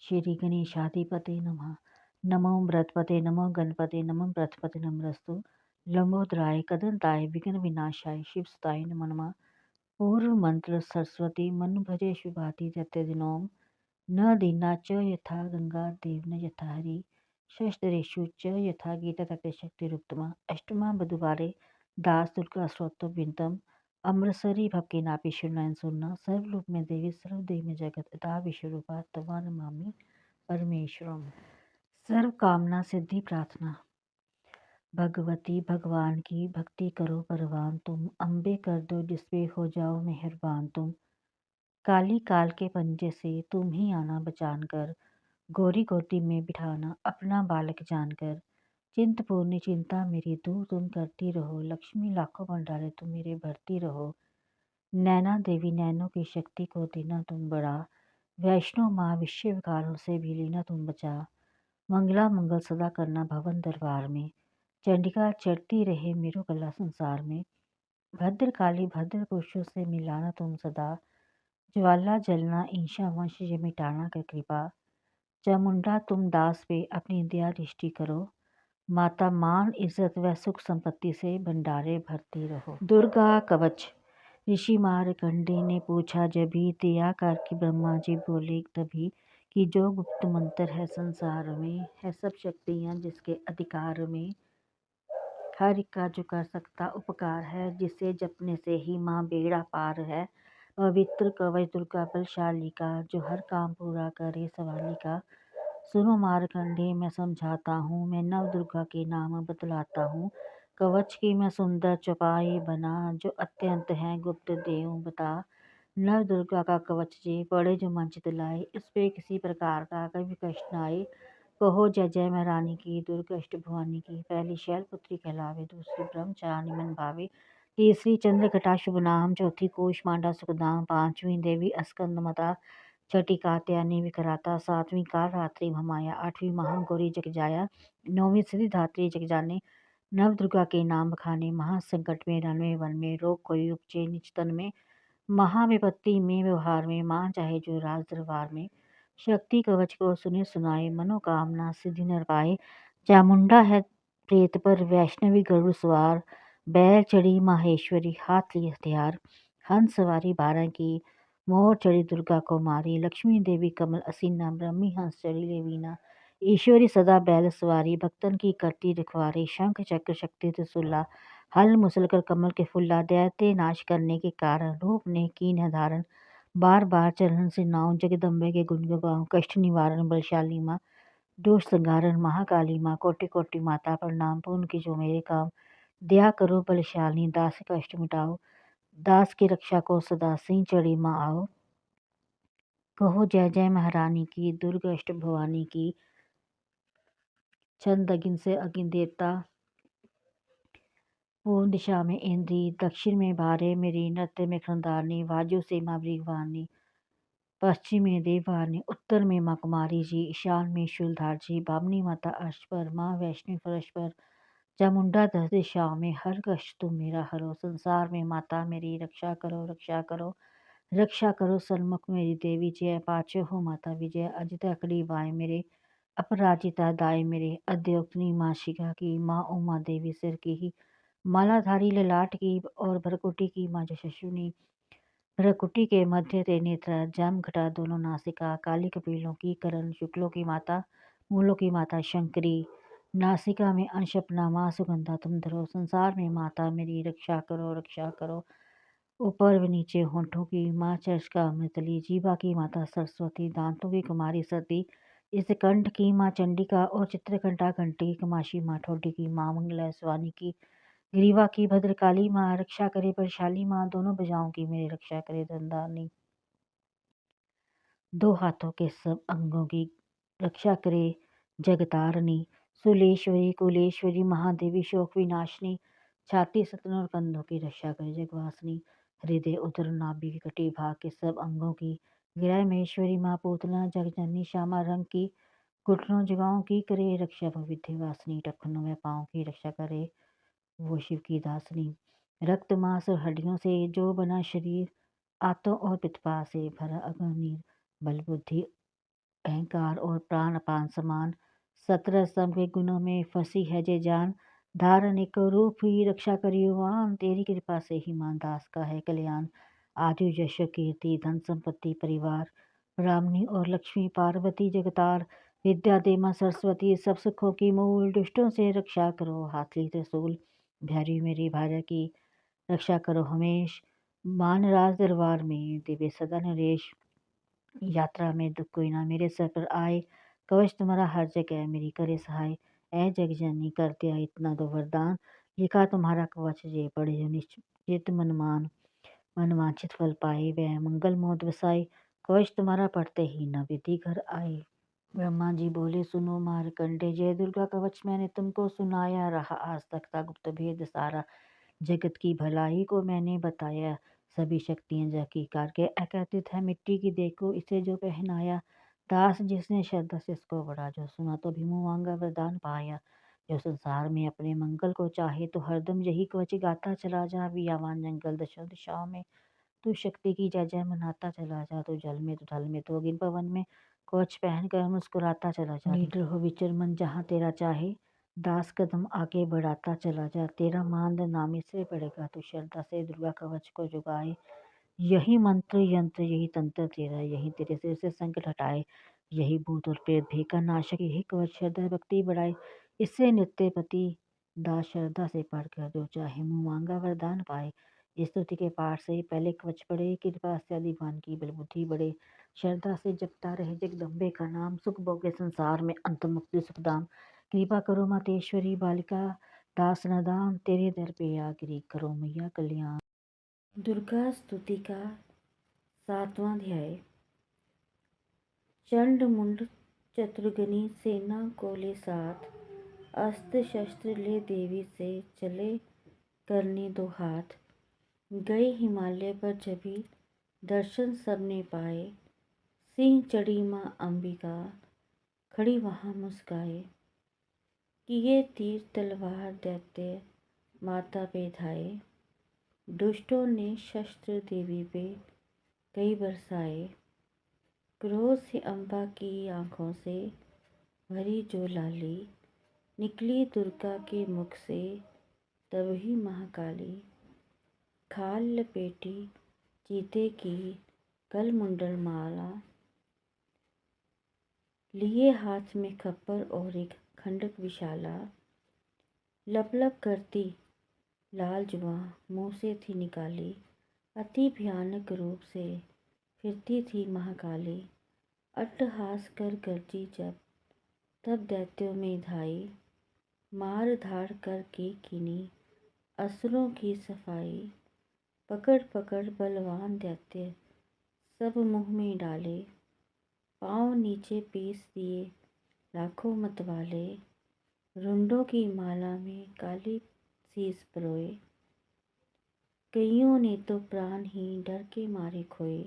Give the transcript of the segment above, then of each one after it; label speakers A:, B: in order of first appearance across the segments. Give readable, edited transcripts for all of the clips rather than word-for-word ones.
A: श्री गणेशाधिपते नमः। नमो बृहस्पते नमो गणपते नमो बृहस्पते नमस्तु लंबोदराय कदंताय विघ्न विनाशाय शिवसुताय नमो नमः। पूर्व मंत्र सरस्वती मनु भजे शुभाति दिनोम न दीना च यथा गंगा देवना यथा हरि शस्त्रेषु च यथा गीता तटे शक्तिरुत्तमा अष्टमा बधुवारे दास दुर्गा स्रोतो बिंदम अमृतसरी भक्ति नापि शिवनयन सुनना सर्वरूप में देवी सर्वदेव में जगत अता विश्वरूपा तवा नमामि परमेश्वरम। सर्व कामना सिद्धि प्रार्थना। भगवती भगवान की भक्ति करो परवान तुम, अम्बे कर दो जिसपे हो जाओ मेहरबान तुम। काली काल के पंजे से तुम ही आना बचान कर, गोरी गोदी में बिठाना अपना बालक जानकर। चिंतपूर्णी चिंता मेरी दूर तुम करती रहो, लक्ष्मी लाखों भंडारे तुम मेरे भरती रहो। नैना देवी नैनों की शक्ति को देना तुम बड़ा, वैष्णो माँ विश्व विकारों से भी लेना तुम बचा। मंगला मंगल सदा करना भवन दरबार में, चंडिका चढ़ती रहे मेरो गला संसार में। भद्र काली भद्र पुरुषों से मिलाना तुम सदा, ज्वाला जलना ईशा वंश ये मिटाना कर कृपा। चामुंडा तुम दास पे अपनी दया दृष्टि करो, माता मान इज्जत व सुख संपत्ति से भंडारे भरती रहो। दुर्गा कवच। ऋषि मारकंडे ने पूछा जब भी, दया करके ब्रह्मा जी बोले तभी, कि जो गुप्त मंत्र है संसार में, है सब शक्तियाँ जिसके अधिकार में। हर एक का जो कर सकता उपकार है, जिसे जपने से ही माँ बेड़ा पार है। पवित्र कवच दुर्गा बलशाली का, जो हर काम पूरा करे सवाली का। सुनो मारकंडे मैं समझाता हूँ, मैं नव दुर्गा के नाम बतलाता हूँ। कवच की मैं सुंदर चौपाई बना, जो अत्यंत है गुप्त देव बता। नव दुर्गा का कवच जे पड़े जो मंचित लाए, इस पे किसी प्रकार का कभी कष्ट न आए। कहो जय जय महारानी की, दुर्गा अष्ट भवानी की। पहली शैलपुत्री कहलावे, दूसरी ब्रह्मचारिणी मन भावे, तीसरी चंद्रघटा शुभ नाम, चौथी कोषमांडा सुखधाम, पांचवी देवी स्कंदमाता, छठी कात्यायनी विकराता, सातवीं काल रात्रि महामाया, आठवीं महागौरी जगजाया, नौवीं सिद्धिदात्री जगजाने। नव दुर्गा के नाम बखाने, महासंकट में रणवे वन में, रोग कोई उपजे निज तन में, महाविपत्ति में व्यवहार में, मां चाहे जो राज दरबार में। शक्ति कवच को सुने सुनाए, मनोकामना सिद्धि नर पाए। चामुंडा है प्रेत पर वैष्णवी गरुड़ सवार, बैल चढ़ी माहेश्वरी हाथ ली हथियार। हंस सवारी 12 की, मोर चढ़ी दुर्गा को मारी, लक्ष्मी देवी कमल असीना, ब्रह्मी हंस चढ़ी लेवीना। ईश्वरी सदा बैल सवारी, भक्तन की करती रखवारी। शंख चक्र शक्ति त्रिशूला, हल मुसल कर कमल के फुल्ला। दैत्य नाश करने के कारण, रूप ने कीन है धारण। बार बार चरण से नाव, जगदम्बे के गुण गाऊं। कष्ट निवारण बलशाली माँ, दोष संहारण महाकाली माँ। कोटि कोटि माता प्रणाम, पूर्ण की जो मेरे काम। दया करो बलशालिनी, दास का कष्ट मिटाओ। दास की रक्षा को सदा सिंह चढ़ी माँ आओ। कहो जय जय महारानी की, दुर्गा अष्ट भवानी की। छंद अगिन से अगिन देवता, पूर्व दिशा में इंद्री, दक्षिण में भारे मेरी, नृत्य में खंडारनी, वाजु से माँ भृगवानी, पश्चिम में देववानी, उत्तर में माँ कुमारी जी, ईशान में शूलधार जी, बामनी माता अर्श पर, माँ वैष्णवी फर्श पर। चामुंडा 10 दिशाओं में, हर कष्ट तुम मेरा हरो। संसार में माता मेरी रक्षा करो रक्षा करो, रक्षा करो सन्मुख मेरी देवी। जय पाचो हो माता विजय, अजिता कड़ी वाय मेरे, अपराजिता दाय मेरे। अद्योक्तनी माँ शिखा की, माँ उमा देवी सिर की ही, मालाधारी ललाट की, और भरकुटी की माँ यशस्विनी। भ्रकुटी के मध्य ते नेत्र, जम घटा दोनों नासिका। काली कपिलों की करण, शुक्लों की माता, मूलों की माता शंकरी। नासिका में अंश अपना, माँ सुगंधा तुम धरो। संसार में माता मेरी रक्षा करो रक्षा करो, ऊपर व नीचे होंठों की माँ चर्चिका अमृतली। जीवा की माता सरस्वती, दांतों की कुमारी सती। इस कंठ की माँ चंडिका, और चित्रकंठा घंटी कमाशी माँ ठोडी की माँ मंगला स्वानी की। ग्रीवा की भद्रकाली माँ, रक्षा करे बलशाली माँ। दोनों भुजाओं की मेरी रक्षा करे धनधानी, दो हाथों के सब अंगों की रक्षा करे जगतारणी। सुलेश्वरी कुलेश्वरी महादेवी शोक विनाशिनी, छाती सतन और कंधों की रक्षा करे जगवासिनी। हृदय उदर नाभि की कटी भाग के सब अंगों की, गृह महेश्वरी माँ पूतना जगजननी श्यामा रंग की। घुटनों जगाओं की करे रक्षा वो विद्यावासिनी, टखनों में पाँव की रक्षा करे वो शिव की दासनी। रक्त मांस और हड्डियों से जो बना शरीर, आतों और पित्पा से भरा अग्नि, बल बुद्धि अहंकार और प्राण अपान समान। 17 स्तंभ के गुणों में फंसी है जे जान। धारण एक रूप ही रक्षा करियुवान। तेरी कृपा से ही मान दास का है कल्याण। आयु यश कीर्ति धन संपत्ति परिवार। ब्राह्मणी और लक्ष्मी पार्वती जगतार। विद्या दे मां सरस्वती सब सुखों की मूल। दुष्टों से रक्षा करो हाथ ली त्रिशूल। भैरी मेरी भार्या की रक्षा करो हमेश। मान राज दरबार में दिव्य सदा नरेश। यात्रा में दुख कोई ना मेरे सर पर आए। कवच तुम्हारा हर जगह मेरी करे सहाय। ऐ जग जननी कर दिया इतना दो वरदान। लिखा तुम्हारा कवच जे पढ़े जो निश्चित मनमान। मनवांछित फल पाए वह मंगल मोद वसाए। कवच तुम्हारा पढ़ते ही न विधि घर आए। ब्रह्मा जी बोले सुनो मारकंडे जय दुर्गा कवच मैंने तुमको सुनाया। रहा आज तक का गुप्त भेद सारा। जगत की भलाई को मैंने बताया। सभी शक्तियाँ जाकी करके एकत्रित है मिट्टी की देखो इसे जो पहनाया। दास जिसने श्रद्धा से इसको पढ़ा जो सुना तो भी मुँह मांगा वरदान पाया। जो संसार में अपने मंगल को चाहे तो हरदम यही कवच गाता चला जा। वियावान जंगल दशा दिशाओं में तू शक्ति की जय जय मनाता चला जा। तू जल में तो थल में तो अग्नि पवन में कवच पहन कर मुस्कुराता चला जा। लीडर हो विचर मन जहाँ तेरा चाहे। दास कदम आगे बढ़ाता चला जा। तेरा मान नामी से पड़ेगा तू श्रद्धा से दुर्गा कवच को जुगाए। यही मंत्र यंत्र यही तंत्र तेरा यही तेरे सिर से संकट हटाए। यही भूत और प्रेत भी का नाशक यही कवच श्रद्धा भक्ति बढ़ाए। इससे नित्य पति दास श्रद्धा से पढ़कर जो चाहे मुँह मांगा वरदान पाए। इस स्तुति के पाठ से पहले कवच पढ़े कृपा से अधिवान की बल बुद्धि बढ़े। श्रद्धा से जपता रहे जगदम्बे का नाम। सुख भोगे संसार में अंत मुक्ति सुखदाम। कृपा करो मातेश्वरी बालिका दास नदान। तेरे दर पे आगिरी करो मैया कल्याण। दुर्गा स्तुति का 7वां अध्याय। चंड मुंड चतुर्गनी सेना को ले साथ। अस्त्र शस्त्र ले देवी से चले करने दो हाथ। गए हिमालय पर जभी दर्शन सबने पाए। सिंह चढ़ी माँ अंबिका खड़ी वहाँ मुस्काए। किए तीर तलवार दैत्य माता पे धाए। दुष्टों ने शस्त्र देवी पे कई बरसाए। क्रोध से अम्बा की आँखों से भरी जो लाली। निकली दुर्गा के मुख से तब ही महाकाली। खाल लपेटी चीते की कलमुंडल माला। लिए हाथ में खप्पर और एक खंडक विशाला। लप लप करती लाल जुबां मुँह से थी निकाली। अति भयानक रूप से फिरती थी महाकाली। अट्टहास कर गरजी जब तब दैत्यों में धाई। मार धाड़ कर के कीनी असुरों की सफाई। पकड़ पकड़ बलवान दैत्य सब मुँह में डाले। पाँव नीचे पीस दिए लाखों मतवाले। रुंडों की माला में काली शीस परोए। कईयों ने तो प्राण ही डर के मारे खोए।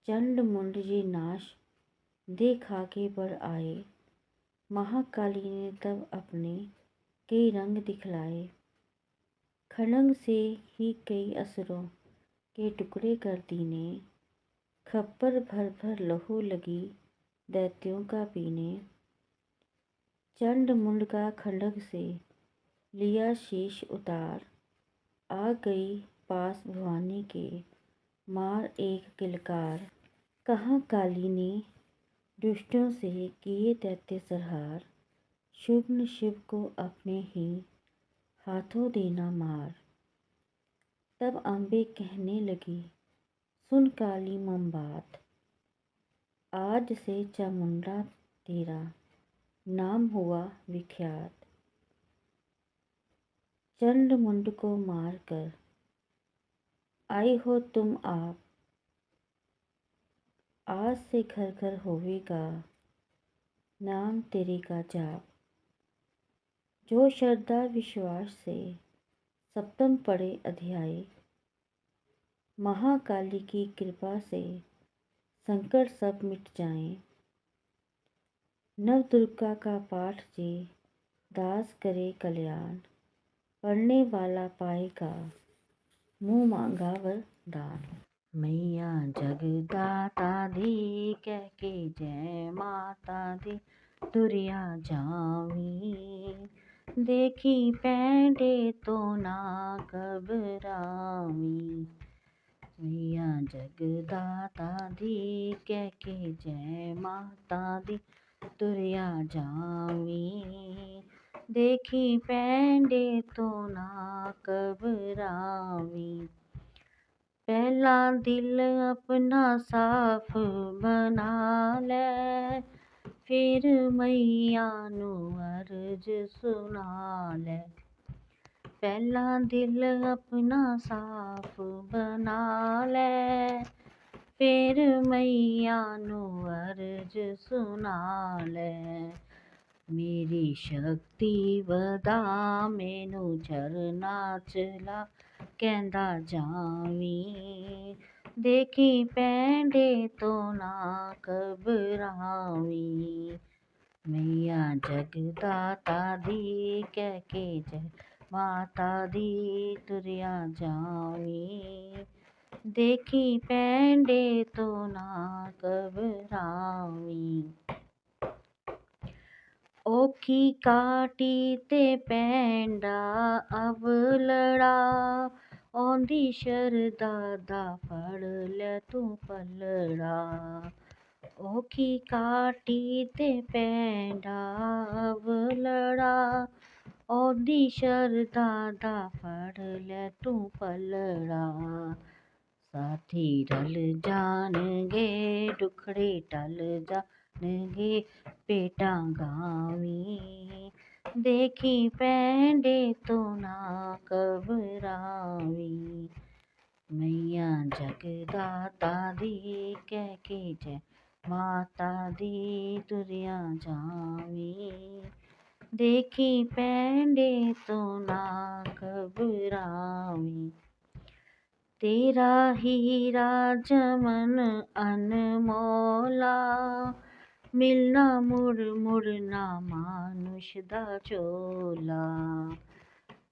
A: चंड मुंड ये नाश देखा के बढ़ आए। महाकाली ने तब अपने कई रंग दिखलाए। खड़ंग से ही कई असुरों के टुकड़े कर दीने। खप्पर भर भर लहू लगी दैत्यों का पीने। चंड मुंड का खड्ग से लिया शीश उतार। आ गई पास भवानी के मार एक किलकार। कहाँ काली ने दुष्टों से किए दैत्य संहार। शुभ न शुभ को अपने ही हाथों देना मार। तब अम्बे कहने लगी सुन काली मम बात। आज से चामुंडा तेरा नाम हुआ विख्यात। चंड मुंड को मार कर आई हो तुम आप। आज से घर घर होवेगा नाम तेरे का जाप। जो श्रद्धा विश्वास से सप्तम पढ़े अध्याय। महाकाली की कृपा से संकट सब मिट जाएं। नव दुर्गा का पाठ जे दास करे कल्याण। पढ़ने वाला पाएगा मुँह मांगा वरदान। मैया जगदाता दी कह के जय माता दी तुरिया जावी। देखी पैंडे तो ना घबरावी। मैया जगदाता दी कह के जय माता दी तुरिया जावी। देखी पैंडे तो ना घबरावी। पहला दिल अपना साफ बना ले, फिर मैया नू अर्ज सुना ले। पहला दिल अपना साफ बना ले, फिर मैया नू अर्ज सुना ले। मेरी शक्ति वधा मैनू झरना चला कहंदा जावी। देखी पैंडे तो ना घबरावी। मैया जगदाता दी कह के जय माता दी तुरिया जावी। देखी पैंडे तो ना घबरावी। औखी काटी ते पैंडा अवलड़ा, औंदी शरदा दा फड़ लै तू पलड़ा। औखी काटी ते पैंडा अवलड़ा, औंदी शरदा दा फड़ लै तू पलड़ा। साथी रल जाणगे दुखड़े टल जाणगे भेटां गावी। देखी पैंडे तो ना घबरावी। मैया जगदाता दी कह के जय माता दी तुरिया जावी। देखी पैंडे तो ना घबरावी। तेरा हीरा जमन अनमोला, मिलना मुड़ मुड़ ना मानुष दा झोला।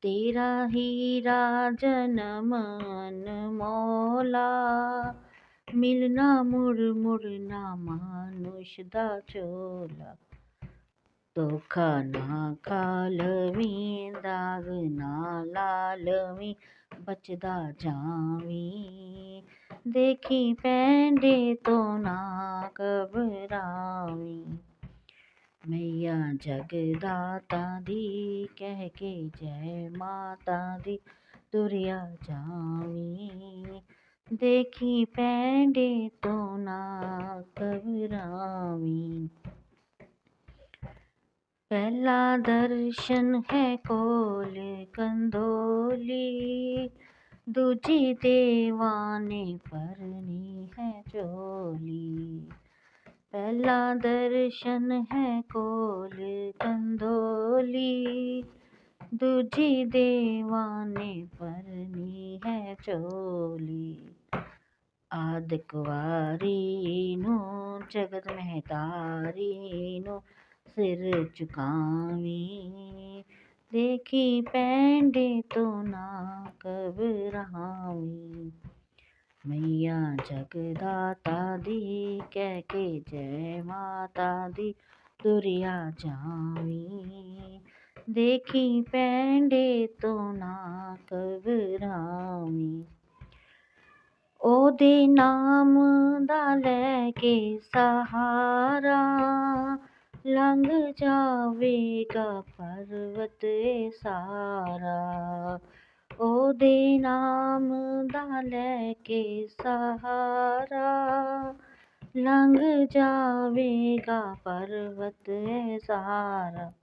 A: तेरा हीरा जन्म अनमोला, मिलना मुड़ मुड़ ना मानुष दा झोला। धोखा ना खालवीं दाग ना लालवीं बचदा जावी। देखी पैंडे तो ना घबरावी। मैया जगदाता दी कह के जय माता दी तुरिया जावी। देखी पैंडे तो ना घबरावी। पहला दर्शन है कोल कंदोली, दूजी देवां ने भरनी है झोली। पहला दर्शन है कोल कंदोली, दूजी देवां ने भरनी है झोली। आद कुवारी नू जगत महतारी नू सिर झुकावी। देखी पैंडे तो ना घबरावी। मैया जगदाता दी कह के जय माता दी तुरिया जावी। देखी पैंडे तो ना घबरावी। ओदे नाम दा लैके सहारा, लंघ जावेगा पर्वत सारा। ओदे नाम दा लैके सहारा, लंघ जावेगा पर्वत सारा।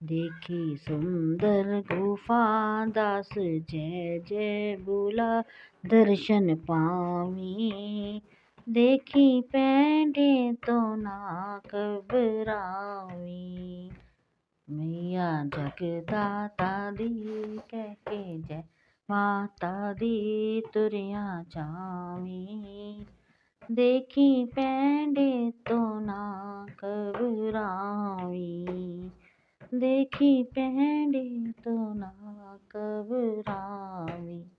A: देखी सुंदर गुफा दास जय जय बोला दर्शन पावी। देखी पैंडे तो ना घबरावी। मैया जगदाता दी कह के जय माता दी तुरिया जावी। देखी पैंडे तो ना घबरावी। देखी पैंडे तो ना घबरावी।